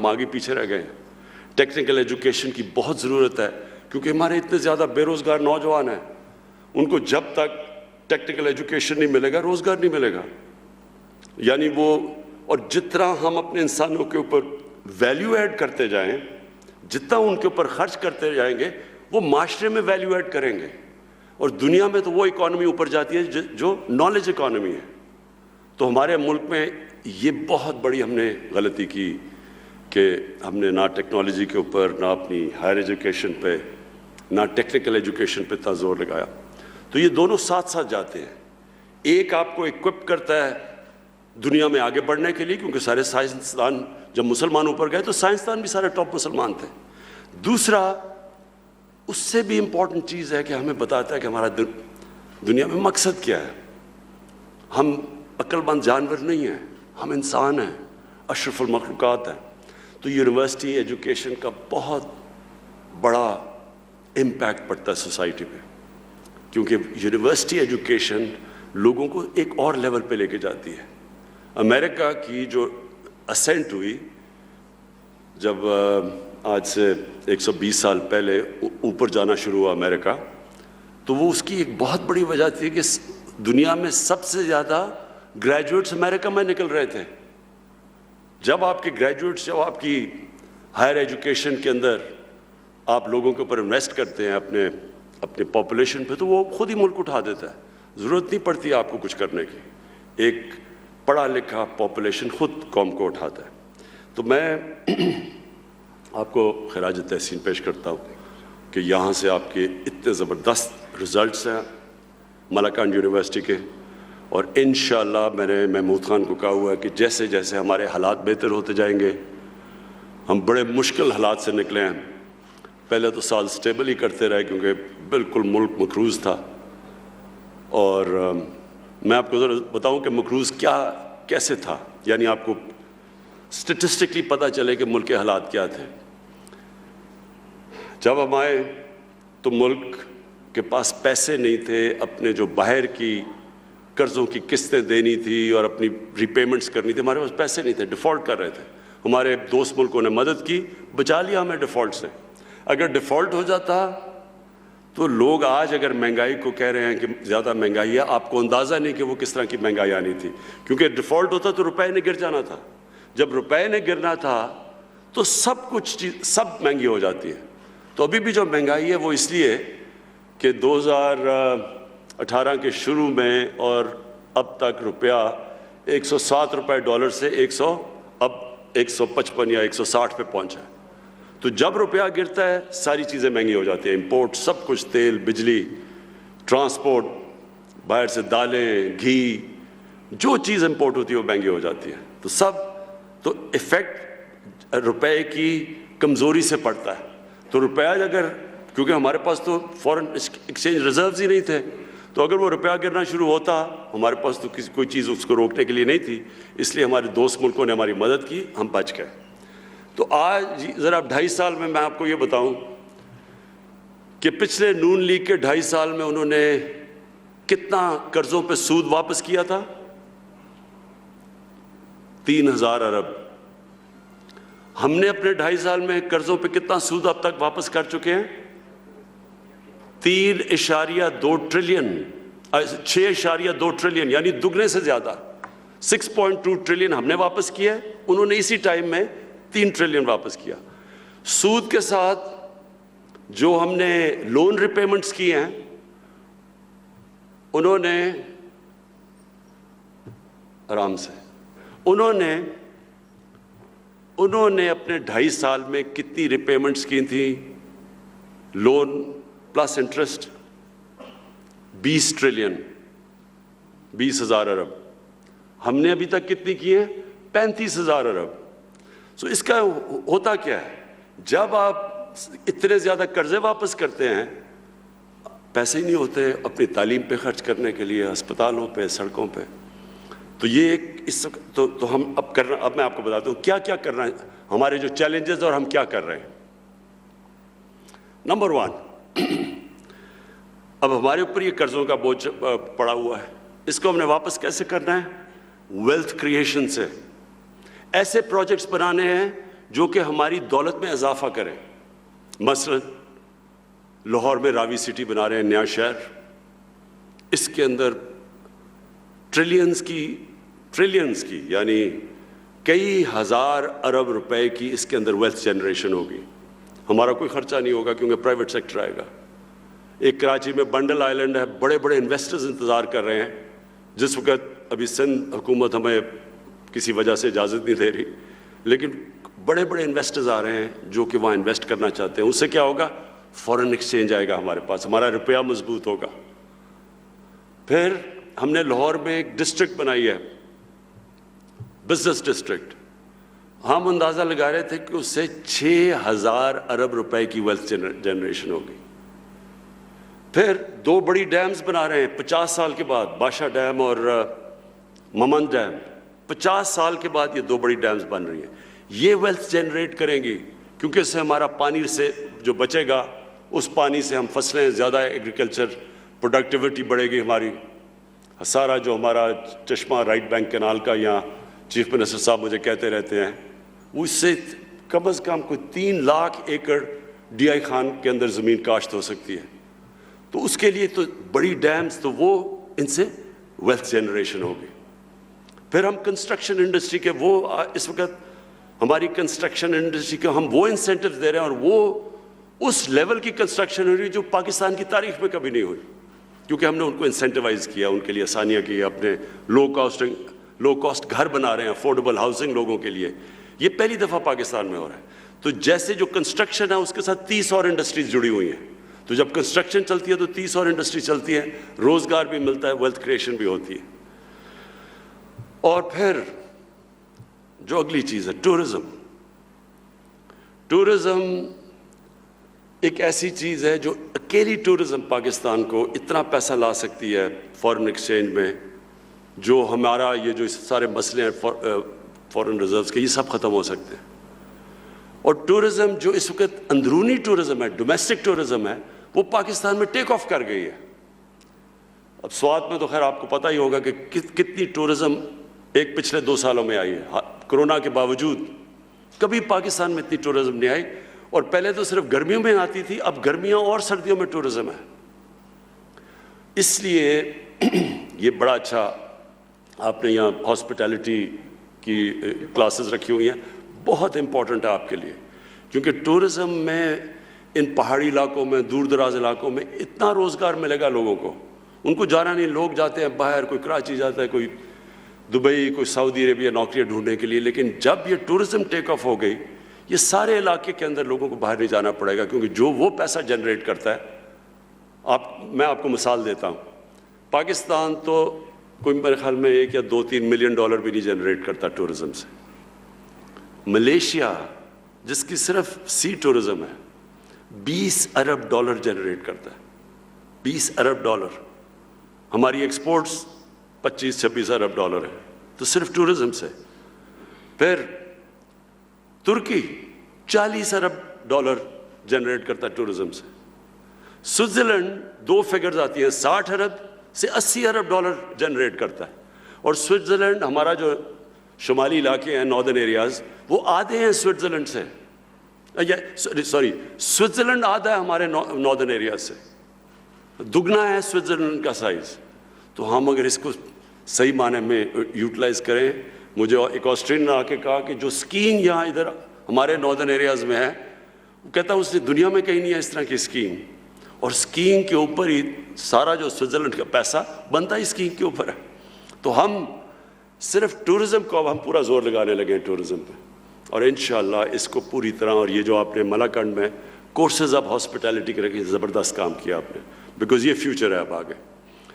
ہم آگے پیچھے رہ گئے ہیں۔ ٹیکنیکل ایجوکیشن کی بہت ضرورت ہے، کیونکہ ہمارے اتنے زیادہ بے روزگار نوجوان ہیں، ان کو جب تک ٹیکنیکل ایجوکیشن نہیں ملے گا روزگار نہیں ملے گا۔ یعنی اور جتنا ہم اپنے انسانوں کے اوپر ویلیو ایڈ کرتے جائیں، جتنا ان کے اوپر خرچ کرتے جائیں گے، وہ معاشرے میں ویلیو ایڈ کریں گے، اور دنیا میں تو وہ اکانومی اوپر جاتی ہے جو نالج اکانومی ہے۔ تو ہمارے ملک میں یہ بہت بڑی ہم نے غلطی کی کہ ہم نے نہ ٹیکنالوجی کے اوپر، نہ اپنی ہائر ایجوکیشن پہ، نہ ٹیکنیکل ایجوکیشن پہ اتنا زور لگایا۔ تو یہ دونوں ساتھ ساتھ جاتے ہیں۔ ایک آپ کو اکوپ کرتا ہے دنیا میں آگے بڑھنے کے لیے، کیونکہ سارے سائنسدان جب مسلمان اوپر گئے تو سائنسدان بھی سارے ٹاپ مسلمان تھے۔ دوسرا، اس سے بھی امپورٹنٹ چیز ہے کہ ہمیں بتاتا ہے کہ ہمارا دنیا میں مقصد کیا ہے۔ ہم عقل مند جانور نہیں ہیں، ہم انسان ہیں، اشرف المخلوقات ہیں۔ تو یونیورسٹی ایجوکیشن کا بہت بڑا امپیکٹ پڑتا ہے سوسائٹی پہ، کیونکہ یونیورسٹی ایجوکیشن لوگوں کو ایک اور لیول پہ لے کے جاتی ہے۔ امریکہ کی جو اسینٹ ہوئی، جب آج سے 120 سال پہلے اوپر جانا شروع ہوا امریکہ، تو وہ اس کی ایک بہت بڑی وجہ تھی کہ دنیا میں سب سے زیادہ گریجویٹس امریکہ میں نکل رہے تھے۔ جب آپ کے گریجویٹس، جب آپ کی ہائر ایجوکیشن کے اندر آپ لوگوں کے اوپر انویسٹ کرتے ہیں اپنے پاپولیشن پہ، تو وہ خود ہی ملک اٹھا دیتا ہے، ضرورت نہیں پڑتی آپ کو کچھ کرنے کی۔ ایک پڑھا لکھا پاپولیشن خود قوم کو اٹھاتا ہے۔ تو میں آپ کو خراج تحسین پیش کرتا ہوں کہ یہاں سے آپ کے اتنے زبردست رزلٹس ہیں ملاکنڈ یونیورسٹی کے، اور انشاءاللہ میں نے محمود خان کو کہا ہوا ہے کہ جیسے جیسے ہمارے حالات بہتر ہوتے جائیں گے، ہم بڑے مشکل حالات سے نکلے ہیں۔ پہلے تو سال سٹیبل ہی کرتے رہے کیونکہ بالکل ملک مقروض تھا، اور میں آپ کو ذرا بتاؤں کہ مقروض کیسے تھا، یعنی آپ کو سٹیٹسٹکلی پتہ چلے کہ ملک کے حالات کیا تھے۔ جب ہم آئے تو ملک کے پاس پیسے نہیں تھے، اپنے جو باہر کی قرضوں کی قسطیں دینی تھی اور اپنی ری پیمنٹس کرنی تھی، ہمارے پاس پیسے نہیں تھے، ڈیفالٹ کر رہے تھے۔ ہمارے دوست ملکوں نے مدد کی، بچا لیا ہمیں ڈیفالٹ سے۔ اگر ڈیفالٹ ہو جاتا تو لوگ آج اگر مہنگائی کو کہہ رہے ہیں کہ زیادہ مہنگائی ہے، آپ کو اندازہ نہیں کہ وہ کس طرح کی مہنگائی آنی تھی، کیونکہ ڈیفالٹ ہوتا تو روپے نے گر جانا تھا۔ جب روپے نے گرنا تھا تو سب مہنگی ہو جاتی ہے۔ تو ابھی بھی جو مہنگائی ہے وہ اس لیے کہ 2018 کے شروع میں اور اب تک روپیہ 107 روپے ڈالر سے اب 155 یا 160 پہ پہنچا ہے۔ تو جب روپیہ گرتا ہے ساری چیزیں مہنگی ہو جاتی ہیں، امپورٹ سب کچھ، تیل، بجلی، ٹرانسپورٹ، باہر سے دالیں، گھی، جو چیز امپورٹ ہوتی ہے وہ مہنگی ہو جاتی ہے۔ تو ایفیکٹ روپے کی کمزوری سے پڑتا ہے۔ تو روپیہ اگر، کیونکہ ہمارے پاس تو فورن ایکسچینج ریزروز ہی نہیں تھے، تو اگر وہ روپیہ گرنا شروع ہوتا، ہمارے پاس تو کوئی چیز اس کو روکنے کے لیے نہیں تھی، اس لیے ہمارے دوست ملکوں نے ہماری مدد کی، ہم بچ گئے۔ تو آج ذرا 2.5 سال میں آپ کو یہ بتاؤں کہ پچھلے نون لیگ کے 2.5 سال میں انہوں نے کتنا قرضوں پہ سود واپس کیا تھا؟ 3000 ارب۔ ہم نے اپنے 2.5 سال میں قرضوں پہ کتنا سود اب تک واپس کر چکے ہیں؟ 3.2 ٹریلین، 6.2 ٹریلین، یعنی دگنے سے زیادہ۔ 6.2 ٹریلین ہم نے واپس کیا ہے، انہوں نے اسی ٹائم میں 3 ٹریلین واپس کیا۔ سود کے ساتھ جو ہم نے لون ریپیمنٹس کی ہیں، انہوں نے آرام سے انہوں نے اپنے 2.5 سال میں کتنی ریپیمنٹس کی تھیں؟ لون پلس انٹرسٹ 20 ٹریلین، 20,000 ارب۔ ہم نے ابھی تک کتنی کی ہیں؟ 35,000 ارب۔ سو اس کا ہوتا کیا ہے؟ جب آپ اتنے زیادہ قرضے واپس کرتے ہیں، پیسے ہی نہیں ہوتے اپنی تعلیم پہ خرچ کرنے کے لیے، ہسپتالوں پہ، سڑکوں پہ۔ تو یہ تو ہم اب میں آپ کو بتاتا ہوں کیا کیا کرنا ہے، ہمارے جو چیلنجز اور ہم کیا کر رہے ہیں۔ نمبر 1، اب ہمارے اوپر یہ قرضوں کا بوجھ پڑا ہوا ہے، اس کو ہم نے واپس کیسے کرنا ہے؟ ویلتھ کریشن سے۔ ایسے پروجیکٹس بنانے ہیں جو کہ ہماری دولت میں اضافہ کریں. مثلا لاہور میں راوی سٹی بنا رہے ہیں, نیا شہر, اس کے اندر ٹریلینز کی یعنی کئی ہزار ارب روپے کی اس کے اندر ویلتھ جنریشن ہوگی. ہمارا کوئی خرچہ نہیں ہوگا کیونکہ پرائیویٹ سیکٹر آئے گا. ایک کراچی میں بنڈل آئلینڈ ہے, بڑے بڑے انویسٹرز انتظار کر رہے ہیں. جس وقت ابھی سندھ حکومت ہمیں کسی وجہ سے اجازت نہیں دے رہی, لیکن بڑے بڑے انویسٹرز آ رہے ہیں جو کہ وہاں انویسٹ کرنا چاہتے ہیں. اس سے کیا ہوگا؟ فورن ایکسچینج آئے گا ہمارے پاس, ہمارا روپیہ مضبوط ہوگا. پھر ہم نے لاہور میں ایک ڈسٹرکٹ بنائی ہے, بزنس ڈسٹرکٹ. ہم اندازہ لگا رہے تھے کہ اس سے 6,000 ارب روپے کی ویلتھ جنریشن ہوگی. پھر 2 بڑی ڈیمز بنا رہے ہیں 50 سال کے بعد, بادشاہ ڈیم اور ممند ڈیم. 50 سال کے بعد یہ 2 بڑی ڈیمز بن رہی ہیں. یہ ویلتھ جنریٹ کریں گی کیونکہ اس سے ہمارا پانی سے جو بچے گا, اس پانی سے ہم فصلیں زیادہ, ایگریکلچر پروڈکٹیوٹی بڑھے گی ہماری. سارا جو ہمارا چشمہ رائٹ بینک کینال کا, یہاں چیف منسٹر صاحب مجھے کہتے رہتے ہیں, وہ اس سے کم از کم کوئی 3 لاکھ ایکڑ ڈی آئی خان کے اندر زمین کاشت ہو سکتی ہے. تو اس کے لیے تو بڑی ڈیمز, تو وہ ان سے ویلتھ جنریشن ہوگی. پھر ہم کنسٹرکشن انڈسٹری کے, وہ اس وقت ہماری کنسٹرکشن انڈسٹری کو ہم وہ انسینٹیو دے رہے ہیں, اور وہ اس لیول کی کنسٹرکشن ہو رہی ہے جو پاکستان کی تاریخ میں کبھی نہیں ہوئی, کیونکہ ہم نے ان کو انسینٹیوائز کیا, ان کے لیے آسانیاں کی, اپنے لو کاسٹ گھر بنا رہے ہیں, افورڈیبل ہاؤسنگ لوگوں کے لیے. یہ پہلی دفعہ پاکستان میں ہو رہا ہے. تو جیسے جو کنسٹرکشن ہے اس کے ساتھ 30 اور انڈسٹریز جڑی ہوئی ہیں. تو جب کنسٹرکشن چلتی ہے تو 30 اور انڈسٹری چلتی ہیں, روزگار بھی ملتا ہے, ویلتھ کریشن بھی ہوتی ہے. اور پھر جو اگلی چیز ہے ٹورزم. ٹورزم ایک ایسی چیز ہے جو اکیلی ٹورزم پاکستان کو اتنا پیسہ لا سکتی ہے فورن ایکسچینج میں, جو ہمارا یہ جو سارے مسئلے ہیں فورن ریزروز کے, یہ سب ختم ہو سکتے ہیں. اور ٹورزم جو اس وقت اندرونی ٹورزم ہے, ڈومیسٹک ٹورزم ہے, وہ پاکستان میں ٹیک آف کر گئی ہے. اب سوات میں تو خیر آپ کو پتہ ہی ہوگا کہ کتنی ٹورزم ایک پچھلے 2 سالوں میں آئی ہے. کرونا کے باوجود کبھی پاکستان میں اتنی ٹورزم نہیں آئی, اور پہلے تو صرف گرمیوں میں آتی تھی, اب گرمیاں اور سردیوں میں ٹورزم ہے. اس لیے یہ بڑا اچھا آپ نے یہاں ہاسپٹیلٹی کی کلاسز رکھی ہوئی ہیں, بہت امپورٹنٹ ہے آپ کے لیے, کیونکہ ٹورزم میں ان پہاڑی علاقوں میں, دور دراز علاقوں میں اتنا روزگار ملے گا لوگوں کو. ان کو جانا نہیں, لوگ جاتے ہیں باہر, کوئی کراچی جاتا ہے, کوئی دبئی, کوئی سعودی عربیہ نوکریاں ڈھونڈنے کے لیے. لیکن جب یہ ٹورزم ٹیک آف ہو گئی, یہ سارے علاقے کے اندر لوگوں کو باہر نہیں جانا پڑے گا, کیونکہ جو وہ پیسہ جنریٹ کرتا ہے. میں آپ کو مثال دیتا ہوں, پاکستان تو کوئی میرے خیال میں 1 یا 2-3 ملین ڈالر بھی نہیں جنریٹ کرتا ٹورزم سے. ملیشیا جس کی صرف سی ٹورزم ہے 20 ارب ڈالر جنریٹ کرتا ہے, 20 ارب ڈالر. ہماری ایکسپورٹس 25-26 ارب ڈالر ہے, تو صرف ٹورزم سے. پھر ترکی 40 ارب ڈالر جنریٹ کرتا ہے ٹورزم سے. سوئٹزرلینڈ 2 فگرز آتی ہیں, 60 ارب سے 80 ارب ڈالر جنریٹ کرتا ہے. اور سوئٹزرلینڈ, ہمارا جو شمالی علاقے ہیں ناردرن ایریاز, وہ آدھے ہیں سوئٹزرلینڈ سے, سوئٹزرلینڈ آدھا ہے ہمارے ناردرن ایریاز سے, دگنا ہے سوئٹزرلینڈ کا سائز. تو ہم اگر اس کو صحیح معنی میں یوٹیلائز کریں, مجھے ایک آسٹریلین نے آ کے کہا کہ جو اسکیئنگ یہاں ادھر ہمارے ناردرن ایریاز میں ہے, وہ کہتا ہے اس نے دنیا میں کہیں نہیں ہے اس طرح کی اسکیئنگ. اور اسکیئنگ کے اوپر ہی سارا جو سوئٹزرلینڈ کا پیسہ بنتا ہے اسکیئنگ کے اوپر ہے. تو ہم صرف ٹورزم کو اب ہم پورا زور لگانے لگے ہیں ٹورزم پہ, اور انشاءاللہ اس کو پوری طرح. اور یہ جو آپ نے ملاکنڈ میں کورسز آف ہاسپٹیلٹی کے رکھے, زبردست کام کیا آپ نے, بیکاز یہ فیوچر ہے اب آگے.